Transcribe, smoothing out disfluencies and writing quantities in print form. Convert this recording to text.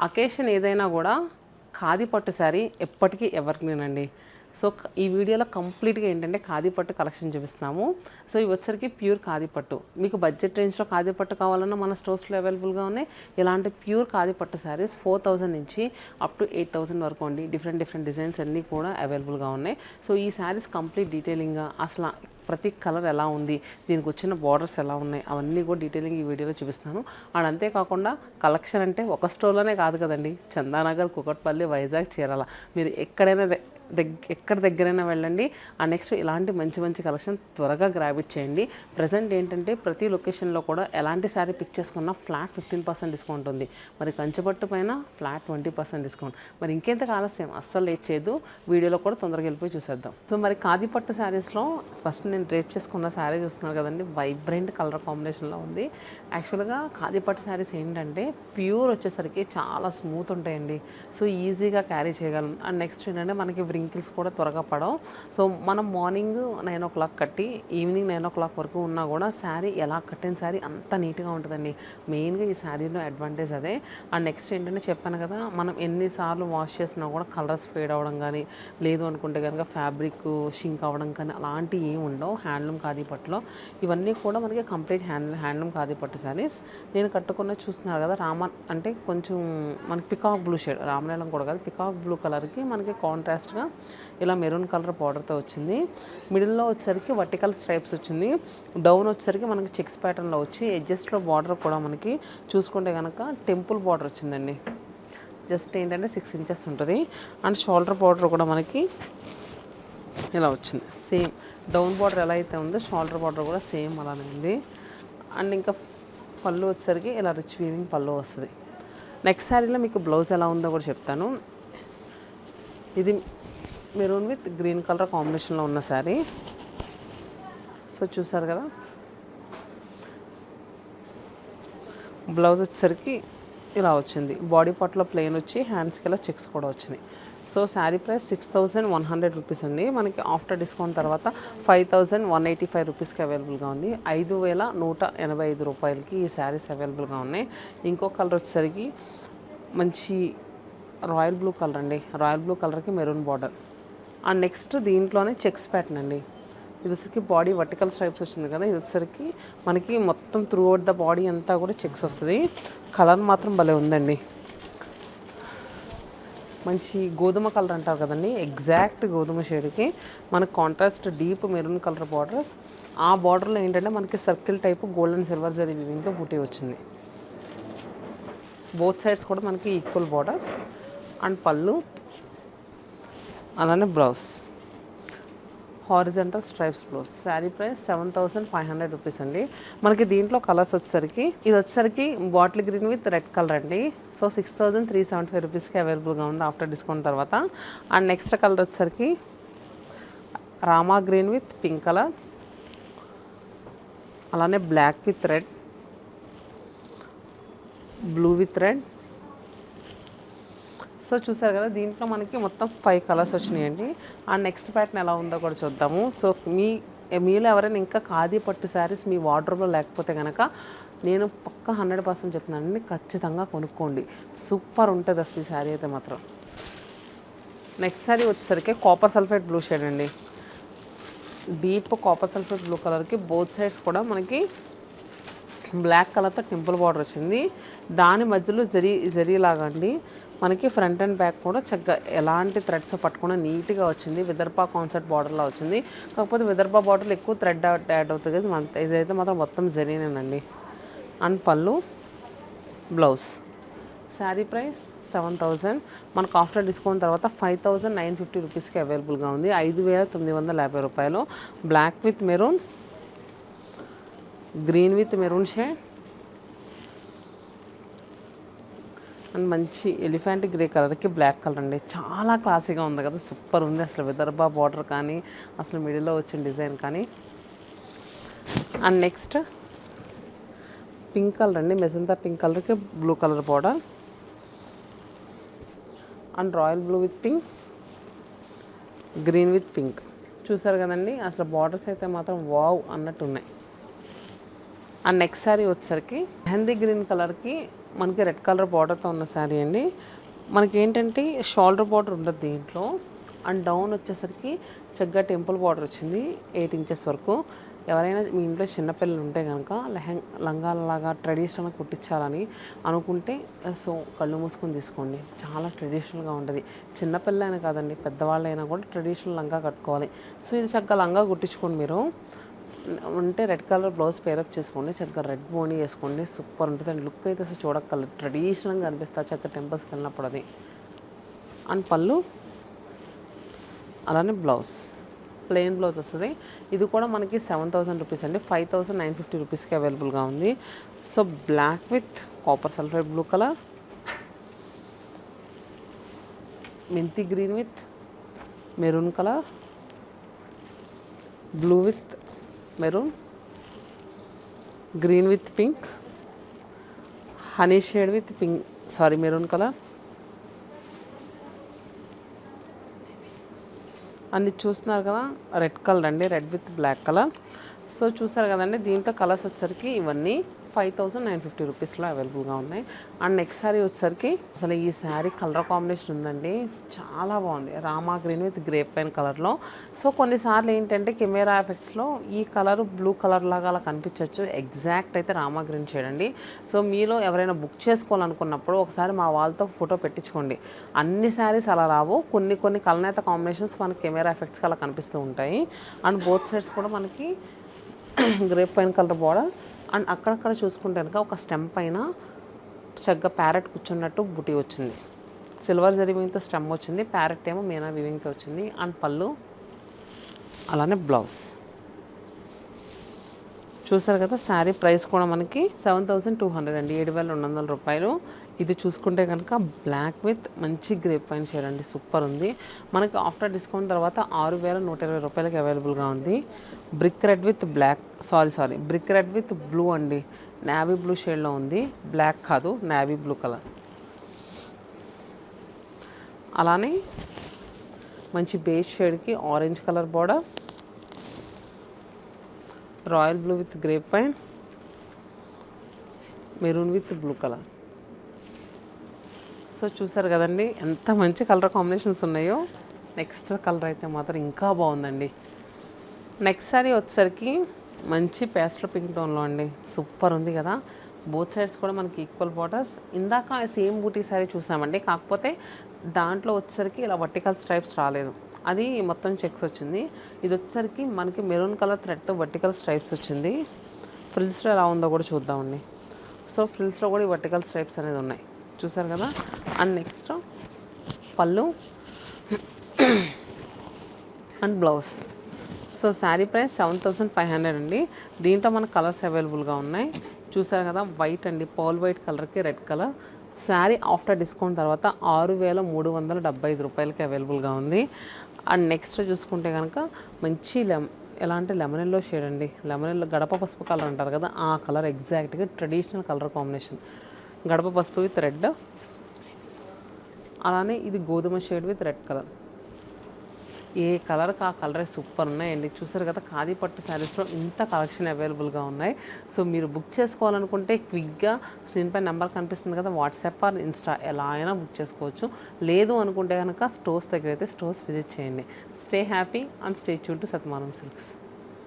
Occasion ఏదైనా కూడా ఖాదీ పట్టు శారీ ఎప్పటికీ ఎవర్గ్రీన్ అండి. సో ఈ వీడియోలో కంప్లీట్గా ఏంటంటే ఖాదీ పట్టు కలెక్షన్ చూపిస్తున్నాము. సో ఇవి వచ్చరికి ప్యూర్ ఖాదీ పట్టు. మీకు బడ్జెట్ రేంజ్లో ఖాదీ పట్టు కావాలన్నా మన స్టోర్స్లో అవైలబుల్గా ఉన్నాయి. ఇలాంటి ప్యూర్ ఖాదీ పట్టు శారీస్ 4000 నుంచి అప్ టు 8000 వరకు అండి. డిఫరెంట్ డిజైన్స్ అన్నీ కూడా అవైలబుల్గా ఉన్నాయి. సో ఈ శారీస్ కంప్లీట్ డీటెయిలింగ్గా అసలు ప్రతి కలర్ ఎలా ఉంది, దీనికి వచ్చిన బార్డర్స్ ఎలా ఉన్నాయి, అవన్నీ కూడా డీటెయిలింగ్ ఈ వీడియోలో చూపిస్తాను. అండ్ అంతేకాకుండా కలెక్షన్ అంటే ఒక స్టోర్లోనే కాదు కదండి, చందానగర్, కుకట్పల్లి, వైజాగ్, చీరాల, మీరు ఎక్కడైనా ఎక్కడ దగ్గరైనా వెళ్ళండి. అండ్ నెక్స్ట్ ఇలాంటి మంచి కలెక్షన్ త్వరగా గ్రాబిట్ చేయండి. ప్రజెంట్ ఏంటంటే ప్రతి లొకేషన్లో కూడా ఎలాంటి శారీ పిక్ చేసుకున్నా ఫ్లాట్ 15% డిస్కౌంట్ ఉంది. మరి కంచిపట్టు పైన ఫ్లాట్ 20% డిస్కౌంట్. మరి ఇంకెంత ఆలస్యం, అస్సలు లేట్ చేయదు, వీడియోలో కూడా తొందరగా వెళ్ళిపోయి చూసేద్దాం. సో మరి ఖాదీ పట్టు శారీస్లో ఫస్ట్ నేను డ్రేప్ చేసుకున్న శారీ చూస్తున్నాను కదండి, వైబ్రెంట్ కలర్ కాంబినేషన్లో ఉంది. యాక్చువల్గా ఖాదీ పట్టు శారీస్ ఏంటంటే ప్యూర్ వచ్చేసరికి చాలా స్మూత్ ఉంటాయండి. సో ఈజీగా క్యారీ చేయగలం. అండ్ నెక్స్ట్ ఏంటంటే మనకి రింకిల్స్ కూడా త్వరగా పడవు. సో మనం మార్నింగ్ 9 o'clock కట్టి ఈవినింగ్ 9 o'clock వరకు ఉన్నా కూడా శారీ ఎలా కట్టిన శారీ అంత నీట్గా ఉంటుందండి. మెయిన్గా ఈ శారీలో అడ్వాంటేజ్ అదే. అండ్ నెక్స్ట్ ఏంటంటే చెప్పాను కదా, మనం ఎన్నిసార్లు వాష్ చేసినా కూడా కలర్స్ ఫేడ్ అవ్వడం కానీ, లేదు అనుకుంటే కనుక ఫ్యాబ్రిక్ షింక్ అవ్వడం కానీ అలాంటివి ఏమి ఉండవు హ్యాండ్లూమ్ ఖాదీ పట్టులో. ఇవన్నీ కూడా మనకి కంప్లీట్ హ్యాండ్లూమ్ ఖాదీ పట్టు శారీస్. నేను కట్టుకున్న చూస్తున్నారు కదా, అంటే కొంచెం మనకి పికాక్ బ్లూ షేడ్, రామనీలం కూడా కాదు, పికాక్ బ్లూ కలర్కి మనకి కాంట్రాస్ట్గా ఇలా మెరూన్ కలర్ బార్డర్తో వచ్చింది. మిడిల్లో వచ్చేసరికి వర్టికల్ స్ట్రైప్స్ వచ్చింది. డౌన్ వచ్చేసరికి మనకి చెక్స్ ప్యాటర్న్లో వచ్చి ఎడ్జస్ట్లో బార్డర్ కూడా మనకి చూసుకుంటే కనుక టెంపుల్ బార్డర్ వచ్చిందండి. జస్ట్ ఏంటంటే 6 inches ఉంటుంది. అండ్ షోల్డర్ బార్డర్ కూడా మనకి ఇలా వచ్చింది. సేమ్ డౌన్ బార్డర్ ఎలా అయితే ఉందో షోల్డర్ బార్డర్ కూడా సేమ్ అలానే ఉంది. అండ్ ఇంకా పళ్ళు వచ్చేసరికి ఇలా రిచ్ వీవింగ్ పళ్ళు వస్తుంది. నెక్స్ట్ శారీలో మీకు బ్లౌజ్ ఎలా ఉందో కూడా చెప్తాను. ఇది మెరూన్ విత్ గ్రీన్ కలర్ కాంబినేషన్లో ఉన్న శారీ. సో చూసారు కదా, బ్లౌజ్ వచ్చేసరికి ఇలా వచ్చింది. బాడీ పార్ట్లో ప్లెయిన్ వచ్చి హ్యాండ్స్కి ఇలా చెక్స్ కూడా వచ్చినాయి. సో శారీ ప్రైస్ 6100 రూపీస్ అండి. మనకి ఆఫ్టర్ డిస్కౌంట్ తర్వాత 5185 రూపీస్కి అవైలబుల్గా ఉంది. 5185 రూపాయలకి ఈ శారీస్ అవైలబుల్గా ఉన్నాయి. ఇంకో కలర్ వచ్చేసరికి మంచి రాయల్ బ్లూ కలర్ అండి. రాయల్ బ్లూ కలర్కి మెరూన్ బార్డర్. అండ్ నెక్స్ట్ దీంట్లోనే చెక్స్ ప్యాటర్న్ అండి. ఇది వచ్చరికి బాడీ వర్టికల్ స్ట్రైప్స్ వచ్చింది కదా, ఇది వచ్చరికి మనకి మొత్తం త్రూ అవుట్ ద బాడీ అంతా కూడా చెక్స్ వస్తుంది. కలర్ మాత్రం భలే ఉందండి. మంచి గోధుమ కలర్ అంటారు కదండి, ఎగ్జాక్ట్ గోధుమ షేడ్కి మనకు contrast deep maroon colour border. ఆ బార్డర్లో ఏంటంటే మనకి circle type gold and silver zari వీవింగ్తో బూటీ వచ్చింది. బోత్ సైడ్స్ కూడా మనకి ఈక్వల్ బార్డర్స్. అండ్ పళ్ళు అలానే blouse horizontal stripes blouse. Sari price 7500 rupees అండి. మనకి దీంట్లో కలర్స్ వచ్చేసరికి ఇది వచ్చేసరికి bottle green with red colour అండి. సో 6375 రూపీస్కి అవైలబుల్గా ఉంది ఆఫ్టర్ డిస్కౌంట్ తర్వాత. అండ్ నెక్స్ట్ కలర్ వచ్చేసరికి Rama green with pink colour, అలానే black with red, blue with red. So చూసారు కదా, దీంట్లో మనకి మొత్తం 5 కలర్స్ వచ్చినాయండి. అండ్ నెక్స్ట్ ప్యాటర్న్ ఎలా ఉందో కూడా చూద్దాము. సో మీలో ఎవరైనా ఇంకా ఖాదీ పట్టు శారీస్ మీ వార్డ్రోబ్లో లేకపోతే కనుక నేను పక్కా 100% చెప్తున్నానండి, ఖచ్చితంగా కొనుక్కోండి. సూపర్ ఉంటుంది అసలు ఈ శారీ అయితే మాత్రం. నెక్స్ట్ శారీ వచ్చేసరికి కాపర్ సల్ఫేట్ బ్లూ షేడ్ అండి. డీప్ కాపర్ సల్ఫేట్ బ్లూ కలర్కి బోత్ సైడ్స్ కూడా మనకి బ్లాక్ కలర్తో టెంపుల్ బార్డర్ వచ్చింది. దాని మధ్యలో జరీ లాగా అండి మనకి ఫ్రంట్ అండ్ బ్యాక్ కూడా చక్కగా ఎలాంటి థ్రెడ్స్ పట్టుకుండా నీట్గా వచ్చింది. విదర్భా కాన్సెప్ట్ బార్డర్లో వచ్చింది. కాకపోతే విదర్భా బార్డర్లో ఎక్కువ థ్రెడ్ యాడ్ అవుతుంది కదా, ఇదైతే మాత్రం మొత్తం జరీనేనండి. అండ్ పళ్ళు బ్లౌజ్. Sari price 7000. మనకు ఆఫ్టర్ డిస్కౌంట్ తర్వాత 5950 రూపీస్కి అవైలబుల్గా ఉంది. 5950 రూపాయలు. Black with maroon, green with maroon shade and మంచి ఎలిఫెంట్ గ్రే కలర్కి బ్లాక్ కలర్ అండి. చాలా క్లాసీగా ఉంది కదా, సూపర్ ఉంది అసలు. విదర్భా బార్డర్ కానీ అసలు మిడిల్లో వచ్చిన డిజైన్ కానీ. అండ్ నెక్స్ట్ పింక్ కలర్ అండి, మెజంతా పింక్ కలర్కి blue colour border and royal blue with pink, green with pink. చూసారు కదండి, అసలు బార్డర్స్ అయితే మాత్రం వావ్ అన్నట్టు ఉన్నాయి. అండ్ నెక్స్ట్ సారీ వచ్చేసరికి మెహందీ గ్రీన్ కలర్కి మనకి రెడ్ కలర్ బార్డర్తో ఉన్న శారీ అండి. మనకి ఏంటంటే షోల్డర్ బార్డర్ ఉండదు దీంట్లో. అండ్ డౌన్ వచ్చేసరికి చక్కగా టెంపుల్ బార్డర్ వచ్చింది 8 ఇంచెస్ వరకు. ఎవరైనా మీ ఇంట్లో చిన్నపిల్లలు ఉంటే కనుక లంగాలలాగా ట్రెడిషనల్గా కుట్టించాలని అనుకుంటే సో కళ్ళు మూసుకొని తీసుకోండి. చాలా ట్రెడిషనల్గా ఉంటుంది. చిన్నపిల్లలైనా కాదండి, పెద్దవాళ్ళైనా కూడా ట్రెడిషనల్ లంగా కట్టుకోవాలి. సో ఇది చక్కగా లంగా కుట్టించుకోండి. మీరు ఉంటే రెడ్ కలర్ బ్లౌజ్ పేరప్ చేసుకోండి, చక్కగా రెడ్ బోనీ వేసుకోండి, సూపర్ ఉంటుంది. అండ్ లుక్ అయితే అసలు చూడక్కర్లేదు, ట్రెడిషనల్గా అనిపిస్తుంది చక్కగా టెంపుల్స్కి వెళ్ళినప్పుడు అది. అండ్ పళ్ళు అలానే బ్లౌజ్ ప్లెయిన్ బ్లౌజ్ వస్తుంది. ఇది కూడా మనకి 7,000 రూపీస్ అండి, 5,950 రూపీస్కి అవైలబుల్గా ఉంది. So black with copper sulphate blue colour, మెంతి green with maroon colour, blue with maroon, green with pink, honey shade with maroon colour. అన్ని చూస్తున్నారు కదా, రెడ్ కలర్ అండి, red with black colour. So చూసారు కదండి, దీంట్లో కలర్స్ వచ్చేసరికి ఇవన్నీ 5,950 రూపీస్లో అవైలబుల్గా ఉన్నాయి. అండ్ నెక్స్ట్ శారీ వచ్చేసరికి అసలు ఈ శారీ కలర్ కాంబినేషన్ ఉందండి, చాలా బాగుంది. Rama green with grape wine కలర్లో. సో కొన్నిసార్లు ఏంటంటే కెమెరా ఎఫెక్ట్స్లో ఈ కలర్ బ్లూ కలర్ లాగా అలా కనిపించవచ్చు, ఎగ్జాక్ట్ అయితే రామా గ్రీన్ చేయండి. సో మీలో ఎవరైనా బుక్ చేసుకోవాలనుకున్నప్పుడు ఒకసారి మా వాళ్ళతో ఫోటో పెట్టించుకోండి. అన్ని శారీస్ అలా రావు, కొన్ని కలనేత కాంబినేషన్స్ మనకి కెమెరా ఎఫెక్ట్స్కి అలా కనిపిస్తూ ఉంటాయి. అండ్ బోత్ సైడ్స్ కూడా మనకి grape wine colour border. And అక్కడక్కడ చూసుకుంటే కనుక ఒక స్టెమ్ పైన చక్కగా ప్యారెట్ కూర్చున్నట్టు బుటీ వచ్చింది, సిల్వర్ జరీవింగ్తో స్టెమ్ వచ్చింది, ప్యారెట్ ఏమో మీనా వివింగ్తో వచ్చింది. అండ్ పళ్ళు అలానే బ్లౌజ్. చూసారు కదా, శారీ ప్రైస్ కూడా మనకి 7,200 అండి, 7,200 రూపాయలు. ఇది చూసుకుంటే కనుక బ్లాక్ విత్ మంచి గ్రేప్ వైన్ షేడ్ అండి, సూపర్ ఉంది. మనకి ఆఫ్టర్ డిస్కౌంట్ తర్వాత 6,120 రూపాయలకి అవైలబుల్గా ఉంది. Brick red with brick red with blue అండి, నావీ బ్లూ షేడ్లో ఉంది, బ్లాక్ కాదు నావీ బ్లూ కలర్. అలానే మంచి బేస్ షేడ్కి orange colour border, royal blue with grape wine, maroon with blue colour. So చూసారు కదండి ఎంత మంచి కలర్ కాంబినేషన్స్ ఉన్నాయో. నెక్స్ట్ కలర్ అయితే మాత్రం ఇంకా బాగుందండి. నెక్స్ట్ సారీ వచ్చేసరికి మంచి పేస్టల్ పింక్ టోన్లో అండి, సూపర్ ఉంది కదా. బోత్ సైడ్స్ కూడా మనకి ఈక్వల్ బార్డర్స్. ఇందాక సేమ్ బూటీ సారీ చూసామండి, కాకపోతే దాంట్లో వచ్చేసరికి ఇలా వర్టికల్ స్ట్రైప్స్ రాలేదు, అది మొత్తం చెక్స్ వచ్చింది. ఇది వచ్చేసరికి మనకి మెరూన్ కలర్ థ్రెడ్తో వర్టికల్ స్ట్రైప్స్ వచ్చింది. ఫ్రిల్స్లో ఎలా ఉందో కూడా చూద్దామండి. సో ఫ్రిల్స్లో కూడా ఈ వర్టికల్ స్ట్రైప్స్ అనేది ఉన్నాయి, చూసారు కదా. అండ్ నెక్స్ట్ పళ్ళు and blouse. So sari price 7,500 అండి. దీంట్లో మనకు కలర్స్ అవైలబుల్గా ఉన్నాయి, చూసారు కదా. వైట్ అండి, పర్ల్ వైట్ కలర్కి red colour. Sari after discount తర్వాత 6,375 రూపాయలకి అవైలబుల్గా ఉంది. అండ్ నెక్స్ట్ చూసుకుంటే కనుక మంచి ఎలాంటి లెమన్ ఎల్లో షేడ్ అండి, లెమన్ ఎల్లో గడప పసుపు కలర్ అంటారు కదా, ఆ కలర్ ఎగ్జాక్ట్గా ట్రెడిషనల్ కలర్ కాంబినేషన్, గడప పసుపు విత్ రెడ్. అలానే ఇది గోధుమ షేడ్ విత్ రెడ్ కలర్. ఏ కలర్కి ఆ కలరే సూపర్ ఉన్నాయండి. చూసారు కదా, ఖాదీ పట్టు శారీస్లో ఇంత కలెక్షన్ అవైలబుల్గా ఉన్నాయి. సో మీరు బుక్ చేసుకోవాలనుకుంటే క్విక్గా స్క్రీన్ పై నెంబర్ కనిపిస్తుంది కదా, వాట్సాప్ ఆర్ ఇన్స్టా ఎలా అయినా బుక్ చేసుకోవచ్చు. లేదు అనుకుంటే కనుక స్టోర్స్ దగ్గర అయితే స్టోర్స్ విజిట్ చేయండి. Stay happy and stay tune to Satyamanam silks.